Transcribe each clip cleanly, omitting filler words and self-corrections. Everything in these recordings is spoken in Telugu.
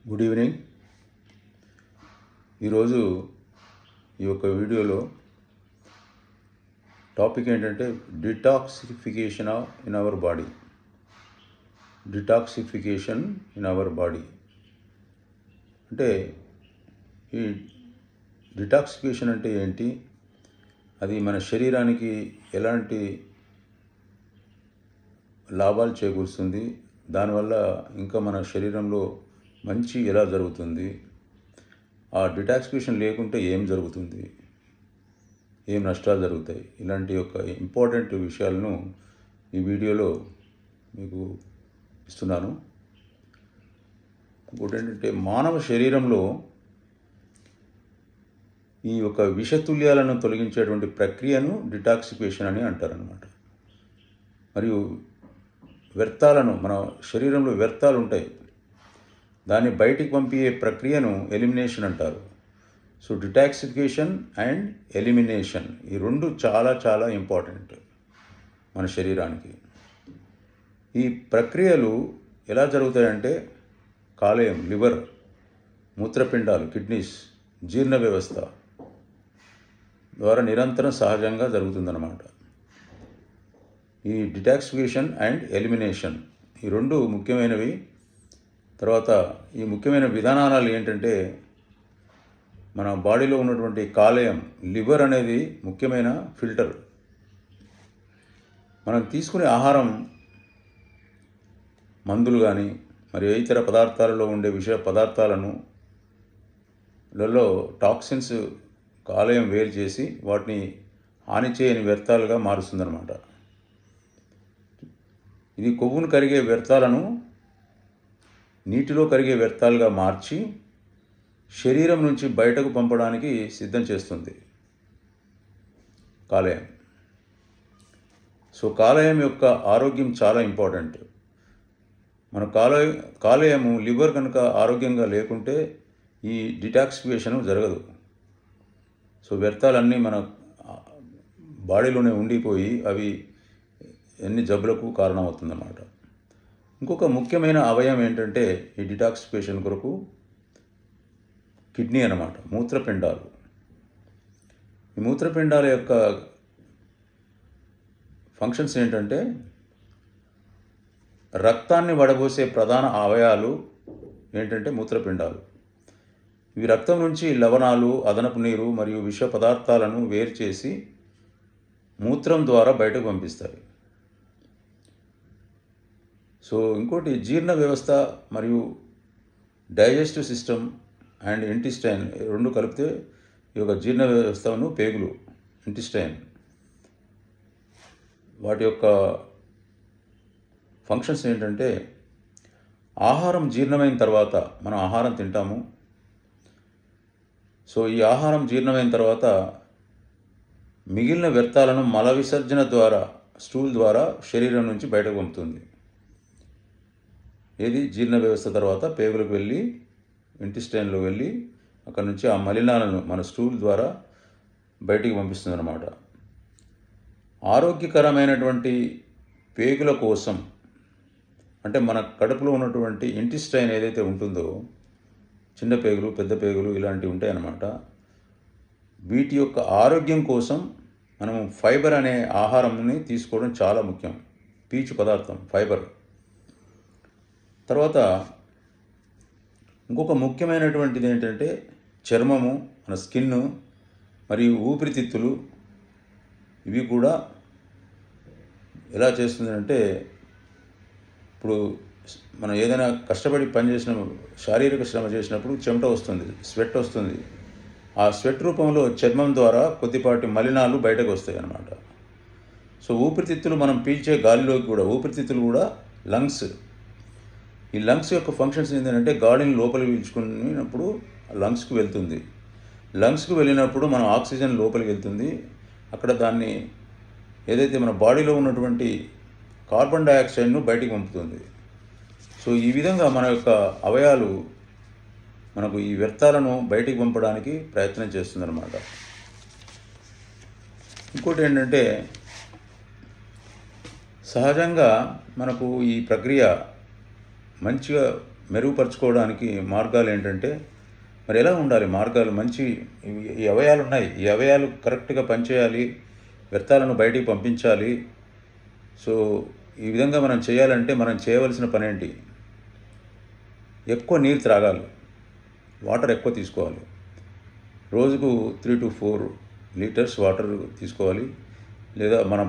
Good evening. ఈరోజు ఈ యొక్క వీడియోలో టాపిక్ ఏంటంటే detoxification in our body. Detoxification in our body అంటే ఈ డిటాక్సిఫికేషన్ అంటే ఏంటి, అది మన శరీరానికి ఎలాంటి లాభాలు చేకూరుస్తుంది, దానివల్ల ఇంకా మన శరీరంలో మంచి ఎలా జరుగుతుంది, ఆ డిటాక్సిఫికేషన్ లేకుంటే ఏం జరుగుతుంది, ఏం నష్టాలు జరుగుతాయి, ఇలాంటి యొక్క ఇంపార్టెంట్ విషయాలను ఈ వీడియోలో మీకు ఇస్తున్నాను. ఇంకోటి ఏంటంటే మానవ శరీరంలో ఈ యొక్క విషతుల్యాలను తొలగించేటువంటి ప్రక్రియను డిటాక్సిఫికేషన్ అని అంటారనమాట. మరియు వ్యర్థాలను, మన శరీరంలో వ్యర్థాలు ఉంటాయి, దాన్ని బయటికి పంపే ప్రక్రియను ఎలిమినేషన్ అంటారు. సో డిటాక్సిఫికేషన్ అండ్ ఎలిమినేషన్ ఈ రెండు చాలా చాలా ఇంపార్టెంట్ మన శరీరానికి. ఈ ప్రక్రియలు ఎలా జరుగుతాయంటే కాలేయం, లివర్, మూత్రపిండాలు, కిడ్నీస్, జీర్ణ వ్యవస్థ ద్వారా నిరంతరం సహజంగా జరుగుతుందన్నమాట. ఈ డిటాక్సిఫికేషన్ అండ్ ఎలిమినేషన్ ఈ రెండు ముఖ్యమైనవి. తర్వాత ఈ ముఖ్యమైన విధానాలు ఏంటంటే, మన బాడీలో ఉన్నటువంటి కాలేయం, లివర్ అనేది ముఖ్యమైన ఫిల్టర్. మనం తీసుకునే ఆహారం, మందులు కానీ మరియు ఇతర పదార్థాలలో ఉండే విష పదార్థాలను లలో టాక్సిన్స్ కాలేయం వేరు చేసి వాటిని హాని చేయని వ్యర్థాలుగా మారుస్తుందన్నమాట. ఇది కొవ్వును కరిగే వ్యర్థాలను నీటిలో కరిగే వ్యర్థాలుగా మార్చి శరీరం నుంచి బయటకు పంపడానికి సిద్ధం చేస్తుంది కాలేయం. సో కాలేయం యొక్క ఆరోగ్యం చాలా ఇంపార్టెంట్. మన కాలేయము, లివర్ కనుక ఆరోగ్యంగా లేకుంటే ఈ డిటాక్సిఫికేషన్ జరగదు. సో వ్యర్థాలన్నీ మన బాడీలోనే ఉండిపోయి అవి ఎన్ని జబ్బులకు కారణమవుతుందన్నమాట. ఇంకొక ముఖ్యమైన అవయవం ఏంటంటే ఈ డిటాక్సిఫికేషన్ కొరకు కిడ్నీ అన్నమాట, మూత్రపిండాలు. ఈ మూత్రపిండాల యొక్క ఫంక్షన్స్ ఏంటంటే, రక్తాన్ని వడబోసే ప్రధాన అవయవాలు ఏంటంటే మూత్రపిండాలు. ఇవి రక్తం నుంచి లవణాలు, అదనపు నీరు మరియు విష పదార్థాలను వేరు చేసి మూత్రం ద్వారా బయటకు పంపిస్తాయి. సో ఇంకోటి జీర్ణ వ్యవస్థ మరియు డైజెస్టివ్ సిస్టమ్ అండ్ ఇంటెస్టైన్ రెండు కలిపితే ఈ యొక్క జీర్ణ వ్యవస్థను, పేగులు, ఇంటెస్టైన్, వాటి యొక్క ఫంక్షన్స్ ఏంటంటే, ఆహారం జీర్ణమైన తర్వాత మనం ఆహారం తింటాము. సో ఈ ఆహారం జీర్ణమైన తర్వాత మిగిలిన వ్యర్థాలను మల విసర్జన ద్వారా, స్టూల్ ద్వారా శరీరం నుంచి బయటకు పంపుతుంది. ఏది జీర్ణ వ్యవస్థ తర్వాత పేగులకు వెళ్ళి, ఇంటెస్టైన్లో వెళ్ళి అక్కడ నుంచి ఆ మలినాలను మన స్టూల్ ద్వారా బయటికి పంపిస్తుంది అన్నమాట. ఆరోగ్యకరమైనటువంటి పేగుల కోసం, అంటే మన కడుపులో ఉన్నటువంటి ఇంటెస్టైన్ ఏదైతే ఉంటుందో, చిన్న పేగులు, పెద్ద పేగులు ఇలాంటివి ఉంటాయి అన్నమాట. వీటి యొక్క ఆరోగ్యం కోసం మనం ఫైబర్ అనే ఆహారంని తీసుకోవడం చాలా ముఖ్యం. పీచు పదార్థం ఫైబర్. తర్వాత ఇంకొక ముఖ్యమైనటువంటిది ఏంటంటే చర్మము, మన స్కిన్ మరియు ఊపిరితిత్తులు. ఇవి కూడా ఎలా చేస్తుందంటే, ఇప్పుడు మనం ఏదైనా కష్టపడి పని చేసినప్పుడు, శారీరక శ్రమ చేసినప్పుడు చెమట వస్తుంది, స్వెట్ వస్తుంది. ఆ స్వెట్ రూపంలో చర్మం ద్వారా కొద్దిపాటి మలినాలు బయటకు వస్తాయి అన్నమాట. సో ఊపిరితిత్తులు, మనం పీల్చే గాలిలోకి కూడా, ఊపిరితిత్తులు కూడా లంగ్స్. ఈ లంగ్స్ యొక్క ఫంక్షన్స్ ఏంటంటే, గాలిని లోపలికి పీల్చుకున్నప్పుడు లంగ్స్కి వెళ్తుంది. లంగ్స్కి వెళ్ళినప్పుడు మనం ఆక్సిజన్ లోపలికి వెళ్తుంది. అక్కడ దాన్ని ఏదైతే మన బాడీలో ఉన్నటువంటి కార్బన్ డైఆక్సైడ్ను బయటికి పంపుతుంది. సో ఈ విధంగా మన యొక్క అవయవాలు మనకు ఈ వ్యర్థాలను బయటికి పంపడానికి ప్రయత్నం చేస్తుందన్నమాట. ఇంకోటి ఏంటంటే, సహజంగా మనకు ఈ ప్రక్రియ మంచిగా మెరుగుపరచుకోవడానికి మార్గాలు ఏంటంటే, మరి ఎలా ఉండాలి మార్గాలు? మంచి ఈ అవయవాలు ఉన్నాయి, ఈ అవయవాలు కరెక్ట్గా పనిచేయాలి, వ్యర్థాలను బయటికి పంపించాలి. సో ఈ విధంగా మనం చేయాలంటే మనం చేయవలసిన పని ఏంటి? ఎక్కువ నీరు త్రాగాలి, వాటర్ ఎక్కువ తీసుకోవాలి. రోజుకు 3 to 4 లీటర్స్ వాటర్ తీసుకోవాలి. లేదా మన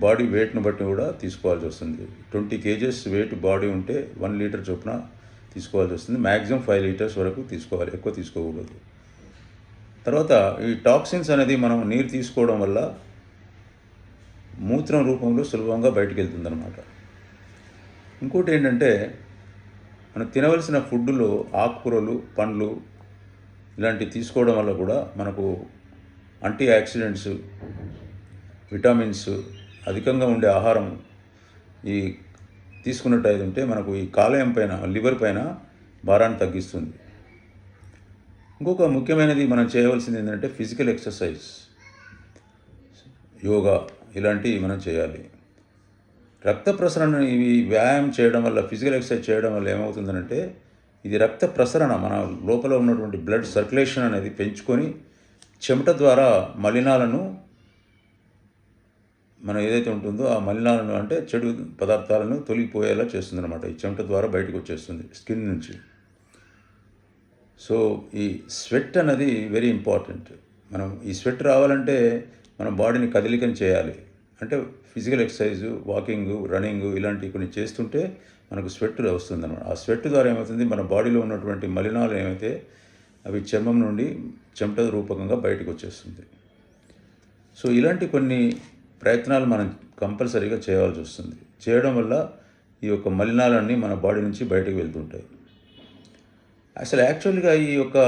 బాడీ వెయిట్ను బట్టి కూడా తీసుకోవాల్సి వస్తుంది. 20 kgs వెయిట్ బాడీ ఉంటే 1 లీటర్ చొప్పున తీసుకోవాల్సి వస్తుంది. మ్యాక్సిమం 5 లీటర్స్ వరకు తీసుకోవాలి, ఎక్కువ తీసుకోకూడదు. తర్వాత ఈ టాక్సిన్స్ అనేది మనం నీరు తీసుకోవడం వల్ల మూత్రం రూపంలో సులభంగా బయటికి వెళ్తుందన్నమాట. ఇంకోటి ఏంటంటే, మనం తినవలసిన ఫుడ్లో ఆకుకూరలు, పండ్లు ఇలాంటివి తీసుకోవడం వల్ల కూడా మనకు యాంటీ ఆక్సిడెంట్స్, విటమిన్స్ అధికంగా ఉండే ఆహారం ఈ తీసుకున్నట్టు ఉంటే మనకు ఈ కాలేయం పైన, లివర్ పైన భారాన్ని తగ్గిస్తుంది. ఇంకొక ముఖ్యమైనది మనం చేయవలసింది ఏంటంటే ఫిజికల్ ఎక్సర్సైజ్, యోగా ఇలాంటివి మనం చేయాలి. రక్త ప్రసరణ ఇవి వ్యాయామం చేయడం వల్ల, ఫిజికల్ ఎక్సర్సైజ్ చేయడం వల్ల ఏమవుతుందంటే, ఇది రక్త ప్రసరణ మన లోపల ఉన్నటువంటి బ్లడ్ సర్క్యులేషన్ అనేది పెంచుకొని చెమట ద్వారా మలినాలను, మనం ఏదైతే ఉంటుందో ఆ మలినాలను అంటే చెడు పదార్థాలను తొలగిపోయేలా చేస్తుంది అనమాట. ఈ చెమట ద్వారా బయటకు వచ్చేస్తుంది స్కిన్ నుంచి. సో ఈ స్వెట్ అనేది వెరీ ఇంపార్టెంట్. మనం ఈ స్వెట్ రావాలంటే మన బాడీని కదలికని చేయాలి. అంటే ఫిజికల్ ఎక్సర్సైజ్, వాకింగ్, రన్నింగ్ ఇలాంటివి కొన్ని చేస్తుంటే మనకు స్వెట్ వస్తుంది అన్నమాట. ఆ స్వెట్ ద్వారా ఏమవుతుంది, మన బాడీలో ఉన్నటువంటి మలినాలు ఏమైతే అవి చర్మం నుండి చెమట రూపకంగా బయటకు వచ్చేస్తుంది. సో ఇలాంటి కొన్ని ప్రయత్నాలు మనం కంపల్సరీగా చేయాల్సి వస్తుంది. చేయడం వల్ల ఈ యొక్క మలినాలన్నీ మన బాడీ నుంచి బయటకు వెళ్తుంటాయి. అసలు యాక్చువల్గా ఈ యొక్క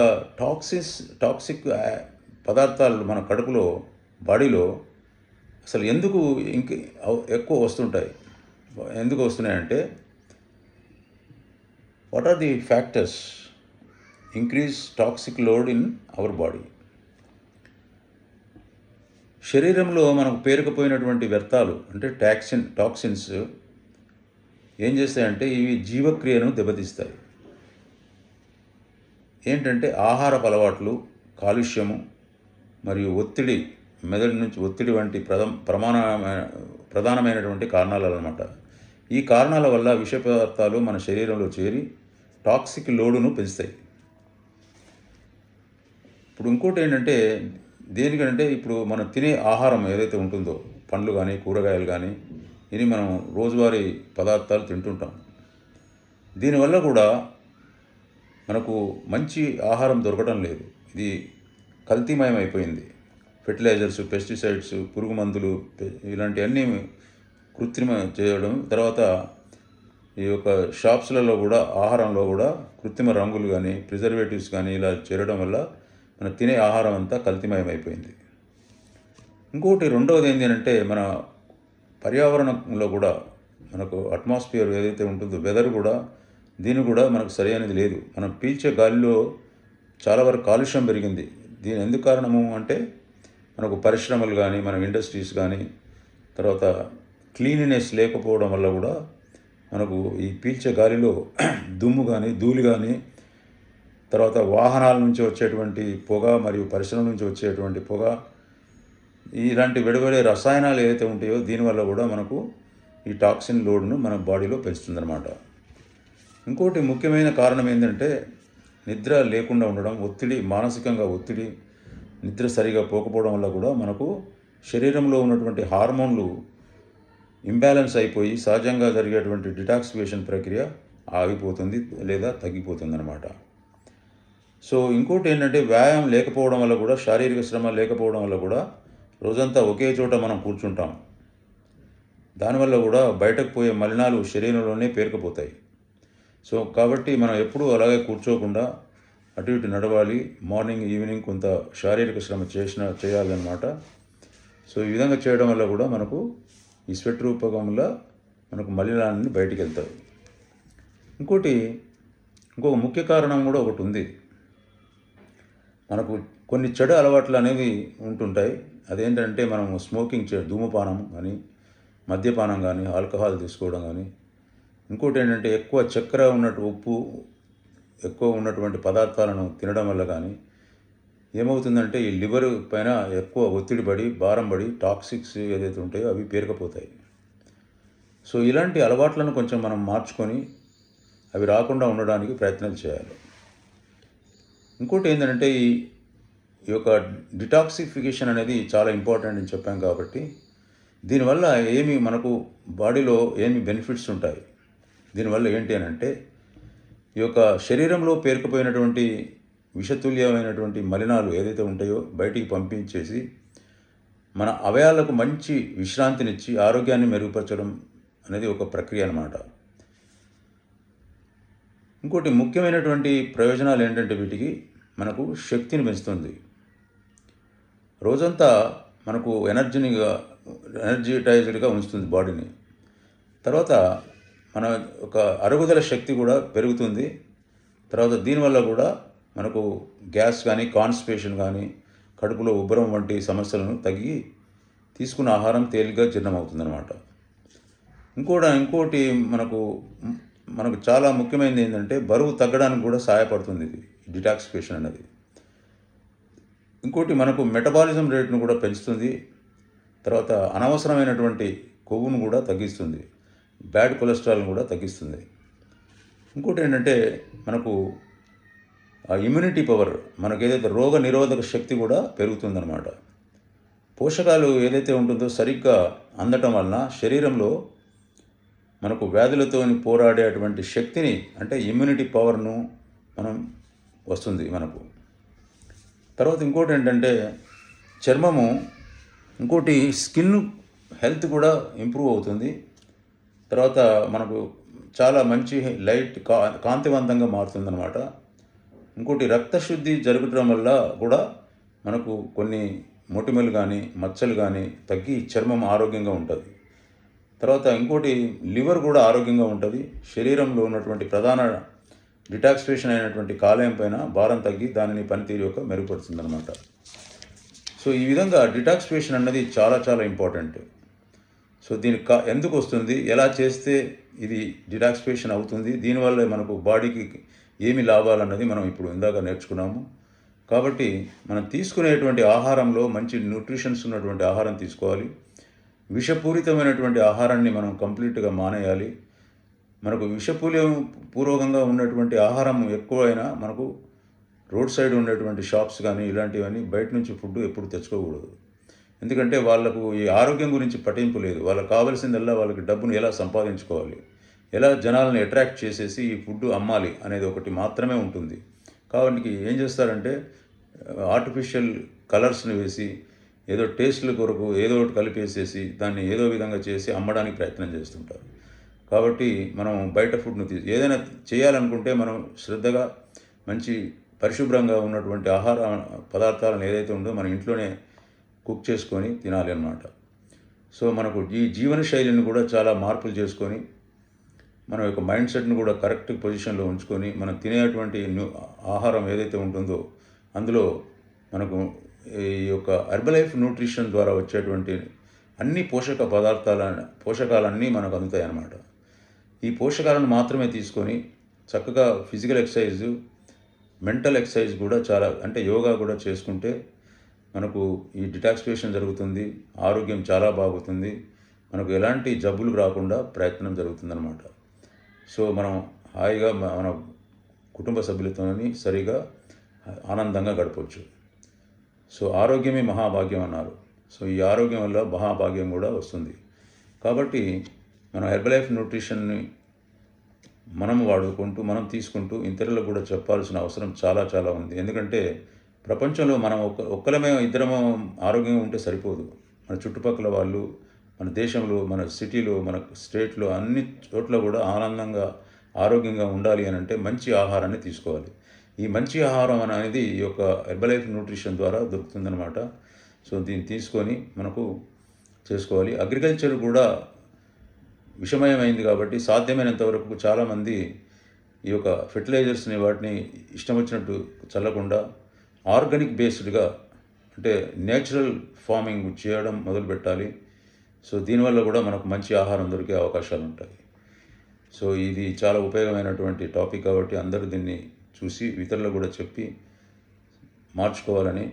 టాక్సిక్ పదార్థాలు మన కడుపులో, బాడీలో అసలు ఎందుకు ఎక్కువ వస్తుంటాయి? ఎందుకు వస్తున్నాయంటే, what are the factors increase toxic load in our body? శరీరంలో మనకు పేరుకుపోయినటువంటి వ్యర్థాలు అంటే టాక్సిన్స్ ఏం చేస్తాయంటే, ఇవి జీవక్రియను దెబ్బతీస్తాయి. ఏంటంటే ఆహారపు అలవాట్లు, కాలుష్యము మరియు ఒత్తిడి, మెదడు నుంచి ఒత్తిడి వంటి ప్రధానమైనటువంటి కారణాలు అన్నమాట. ఈ కారణాల వల్ల విష పదార్థాలు మన శరీరంలో చేరి టాక్సిక్ లోడును పెంచుతాయి. ఇప్పుడు ఇంకోటి ఏంటంటే, దేనికంటే ఇప్పుడు మనం తినే ఆహారం ఏదైతే ఉంటుందో, పండ్లు కానీ కూరగాయలు కానీ, ఇది మనం రోజువారీ పదార్థాలు తింటుంటాం. దీనివల్ల కూడా మనకు మంచి ఆహారం దొరకడం లేదు. ఇది కల్తీమయం అయిపోయింది. ఫెర్టిలైజర్స్, పెస్టిసైడ్స్, పురుగు మందులు ఇలాంటివన్నీ కృత్రిమ చేయడం. తర్వాత ఈ యొక్క షాప్స్లలో కూడా, ఆహారంలో కూడా కృత్రిమ రంగులు కానీ, ప్రిజర్వేటివ్స్ కానీ ఇలా చేరడం వల్ల మన తినే ఆహారం అంతా కల్తీమయం అయిపోయింది. ఇంకోటి రెండవది ఏంటి అంటే, మన పర్యావరణంలో కూడా మనకు అట్మాస్ఫియర్ ఏదైతే ఉంటుందో, వెదర్ కూడా, దీని కూడా మనకు సరి అనేది లేదు. మనం పీల్చే గాలిలో చాలా వరకు కాలుష్యం పెరిగింది. దీని ఎందుకు కారణము అంటే, మనకు పరిశ్రమలు కానీ, మన ఇండస్ట్రీస్ కానీ, తర్వాత క్లీనినెస్ లేకపోవడం వల్ల కూడా మనకు ఈ పీల్చే గాలిలో దుమ్ము కానీ, ధూళి కానీ, తర్వాత వాహనాల నుంచి వచ్చేటువంటి పొగ మరియు పరిశ్రమల నుంచి వచ్చేటువంటి పొగ, ఇలాంటి విడవడే రసాయనాలు ఏవైతే ఉంటాయో దీనివల్ల కూడా మనకు ఈ టాక్సిన్ లోడ్ను మన బాడీలో పెంచుతుందన్నమాట. ఇంకోటి ముఖ్యమైన కారణం ఏంటంటే, నిద్ర లేకుండా ఉండడం, ఒత్తిడి, మానసికంగా ఒత్తిడి, నిద్ర సరిగా పోకపోవడం వల్ల కూడా మనకు శరీరంలో ఉన్నటువంటి హార్మోన్లు ఇంబ్యాలెన్స్ అయిపోయి సహజంగా జరిగేటువంటి డిటాక్సిఫికేషన్ ప్రక్రియ ఆగిపోతుంది లేదా తగ్గిపోతుంది అన్నమాట. సో ఇంకోటి ఏంటంటే, వ్యాయామం లేకపోవడం వల్ల కూడా, శారీరక శ్రమ లేకపోవడం వల్ల కూడా రోజంతా ఒకే చోట మనం కూర్చుంటాం. దానివల్ల కూడా బయటకు పోయే మలినాలు శరీరంలోనే పేరుకుపోతాయి. సో కాబట్టి మనం ఎప్పుడూ అలాగే కూర్చోకుండా అటు ఇటు నడవాలి. మార్నింగ్, ఈవినింగ్ కొంత శారీరక శ్రమ చేయాలన్నమాట. సో ఈ విధంగా చేయడం వల్ల కూడా మనకు ఈ స్వెట్ రూపకంలో మనకు మలినాలన్నీ బయటికి వెళ్తాయి. ఇంకొక ముఖ్య కారణం కూడా ఒకటి ఉంది. మనకు కొన్ని చెడు అలవాట్లు అనేవి ఉంటుంటాయి. అదేంటంటే, మనం స్మోకింగ్ ధూమపానం కానీ, మద్యపానం కానీ, ఆల్కహాల్ తీసుకోవడం కానీ, ఇంకోటి ఏంటంటే ఎక్కువ చక్కెర ఉన్నట్టు ఉప్పు ఎక్కువ ఉన్నటువంటి పదార్థాలను తినడం వల్ల కానీ ఏమవుతుందంటే ఈ లివర్ పైన ఎక్కువ ఒత్తిడి పడి భారం పడి టాక్సిక్స్ ఏదైతే ఉంటాయో అవి పేరుకుపోతాయి. సో ఇలాంటి అలవాట్లను కొంచెం మనం మార్చుకొని అవి రాకుండా ఉండడానికి ప్రయత్నం చేయాలి. ఇంకోటి ఏంటంటే ఈ యొక్క డిటాక్సిఫికేషన్ అనేది చాలా ఇంపార్టెంట్ అని చెప్పాం కాబట్టి దీనివల్ల మనకు బాడీలో ఏమి బెనిఫిట్స్ ఉంటాయి. దీనివల్ల ఏంటి అని అంటే ఈ యొక్క శరీరంలో పేరుకుపోయినటువంటి విషతుల్యమైనటువంటి మలినాలు ఏదైతే ఉంటాయో బయటికి పంపించేసి మన అవయవాలకు మంచి విశ్రాంతినిచ్చి ఆరోగ్యాన్ని మెరుగుపరచడం అనేది ఒక ప్రక్రియ అన్నమాట. ఇంకోటి ముఖ్యమైనటువంటి ప్రయోజనాలు ఏంటంటే వీటికి మనకు శక్తిని పెంచుతుంది. రోజంతా మనకు ఎనర్జిటైజ్డ్గా ఉంచుతుంది బాడీని. తర్వాత మన ఒక అరుగుదల శక్తి కూడా పెరుగుతుంది. తర్వాత దీనివల్ల కూడా మనకు గ్యాస్ కానీ కాన్స్టిపేషన్ కానీ కడుపులో ఉబ్బరం వంటి సమస్యలను తగ్గి తీసుకున్న ఆహారం తేలిగ్గా జీర్ణమవుతుందన్నమాట. ఇంకోటి మనకు చాలా ముఖ్యమైనది ఏంటంటే బరువు తగ్గడానికి కూడా సహాయపడుతుంది ఇది డిటాక్సిఫికేషన్ అనేది. ఇంకోటి మనకు మెటబాలిజం రేట్ను కూడా పెంచుతుంది. తర్వాత అనవసరమైనటువంటి కొవ్వును కూడా తగ్గిస్తుంది, బ్యాడ్ కొలెస్ట్రాల్ను కూడా తగ్గిస్తుంది. ఇంకోటి ఏంటంటే మనకు ఆ ఇమ్యూనిటీ పవర్, మనకు ఏదైతే రోగ నిరోధక శక్తి కూడా పెరుగుతుందన్నమాట. పోషకాలు ఏదైతే ఉంటుందో సరిగ్గా అందటం వలన శరీరంలో మనకు వ్యాధులతో పోరాడేటువంటి శక్తిని అంటే ఇమ్యూనిటీ పవర్ను వస్తుంది మనకు. తర్వాత ఇంకోటి ఏంటంటే ఇంకోటి స్కిన్ హెల్త్ కూడా ఇంప్రూవ్ అవుతుంది. తర్వాత మనకు చాలా మంచి లైట్ కాంతివంతంగా మారుతుందన్నమాట. ఇంకోటి రక్తశుద్ధి జరగడం వల్ల కూడా మనకు కొన్ని మొటిమలు కానీ మచ్చలు కానీ తగ్గి చర్మం ఆరోగ్యంగా ఉంటుంది. తర్వాత ఇంకోటి లివర్ కూడా ఆరోగ్యంగా ఉంటుంది. శరీరంలో ఉన్నటువంటి ప్రధాన డిటాక్సిఫికేషన్ అయినటువంటి కాలేయం పైన భారం తగ్గి దానిని పనితీరు యొక్క మెరుగుపడుతుంది అన్నమాట. సో ఈ విధంగా డిటాక్సిఫికేషన్ అన్నది చాలా చాలా ఇంపార్టెంట్. సో దీనికి ఎందుకు వస్తుంది, ఎలా చేస్తే ఇది డిటాక్సిఫికేషన్ అవుతుంది, దీనివల్ల మనకు బాడీకి ఏమి లాభాలన్నది మనం ఇప్పుడు ఇందాక నేర్చుకున్నాము. కాబట్టి మనం తీసుకునేటువంటి ఆహారంలో మంచి న్యూట్రిషన్స్ ఉన్నటువంటి ఆహారం తీసుకోవాలి. విషపూరితమైనటువంటి ఆహారాన్ని మనం కంప్లీట్గా మానేయాలి. మనకు విషపూర్వకంగా ఉన్నటువంటి ఆహారం ఎక్కువైనా మనకు రోడ్ సైడ్ ఉండేటువంటి షాప్స్ కానీ ఇలాంటివన్నీ బయట నుంచి ఫుడ్ ఎప్పుడు తెచ్చుకోకూడదు. ఎందుకంటే వాళ్ళకు ఈ ఆరోగ్యం గురించి పట్టింపు లేదు. వాళ్ళకి కావాల్సిందల్లా వాళ్ళకి డబ్బును ఎలా సంపాదించుకోవాలి, ఎలా జనాలను అట్రాక్ట్ చేసేసి ఈ ఫుడ్ అమ్మాలి అనేది ఒకటి మాత్రమే ఉంటుంది. కాబట్టి ఏం చేస్తారంటే ఆర్టిఫిషియల్ కలర్స్ని వేసి ఏదో టేస్ట్ల కొరకు ఏదో ఒకటి కలిపేసేసి దాన్ని ఏదో విధంగా చేసి అమ్మడానికి ప్రయత్నం చేస్తుంటారు. కాబట్టి మనం బయట ఫుడ్ను ఏదైనా చేయాలనుకుంటే మనం శ్రద్ధగా మంచి పరిశుభ్రంగా ఉన్నటువంటి ఆహార పదార్థాలను ఏదైతే ఉందో మన ఇంట్లోనే కుక్ చేసుకొని తినాలి అన్నమాట. సో మనకు ఈ జీవన శైలిని కూడా చాలా మార్పులు చేసుకొని మన యొక్క మైండ్ సెట్ను కూడా కరెక్ట్ పొజిషన్లో ఉంచుకొని మనం తినేటువంటి ఆహారం ఏదైతే ఉంటుందో అందులో మనకు ఈ యొక్క హెర్బలైఫ్ న్యూట్రిషన్ ద్వారా వచ్చేటువంటి అన్ని పోషకాలన్నీ మనకు అందుతాయి అన్నమాట. ఈ పోషకాలను మాత్రమే తీసుకొని చక్కగా ఫిజికల్ ఎక్సర్సైజు, మెంటల్ ఎక్సర్సైజ్ కూడా చాలా అంటే యోగా కూడా చేసుకుంటే మనకు ఈ డిటాక్సిఫికేషన్ జరుగుతుంది, ఆరోగ్యం చాలా బాగుతుంది, మనకు ఎలాంటి జబ్బులు రాకుండా ప్రయత్నం జరుగుతుందన్నమాట. సో మనం హాయిగా మన కుటుంబ సభ్యులతోని సరిగా ఆనందంగా గడపవచ్చు. సో ఆరోగ్యమే మహాభాగ్యం అన్నారు. సో ఈ ఆరోగ్యం వల్ల మహాభాగ్యం కూడా వస్తుంది. కాబట్టి మన హెర్బలైఫ్ న్యూట్రిషన్ని మనం వాడుకుంటూ మనం తీసుకుంటూ ఇతరులకు కూడా చెప్పాల్సిన అవసరం చాలా చాలా ఉంది. ఎందుకంటే ప్రపంచంలో మనం ఒక్కలమే ఇద్దరమే ఆరోగ్యంగా ఉంటే సరిపోదు. మన చుట్టుపక్కల వాళ్ళు, మన దేశంలో, మన సిటీలో, మన స్టేట్లో అన్ని చోట్ల కూడా ఆనందంగా ఆరోగ్యంగా ఉండాలి అని అంటే మంచి ఆహారాన్ని తీసుకోవాలి. ఈ మంచి ఆహారం అనేది ఈ యొక్క హెర్బలైఫ్ న్యూట్రిషన్ ద్వారా దొరుకుతుందన్నమాట. సో దీన్ని తీసుకొని మనకు చేసుకోవాలి. అగ్రికల్చర్ కూడా విషమయమైంది కాబట్టి సాధ్యమైనంత వరకు చాలామంది ఈ యొక్క ఫెర్టిలైజర్స్ని వాటిని ఇష్టం వచ్చినట్టు చల్లకుండా ఆర్గానిక్ బేస్డ్గా అంటే నేచురల్ ఫార్మింగ్ చేయడం మొదలుపెట్టాలి. సో దీనివల్ల కూడా మనకు మంచి ఆహారం దొరికే అవకాశాలు ఉంటాయి. సో ఇది చాలా ఉపయోగమైనటువంటి టాపిక్ కాబట్టి అందరూ దీన్ని చూసి ఇతరులకు కూడా చెప్పి మార్చుకోవాలని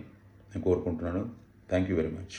నేను కోరుకుంటున్నాను. Thank you very much.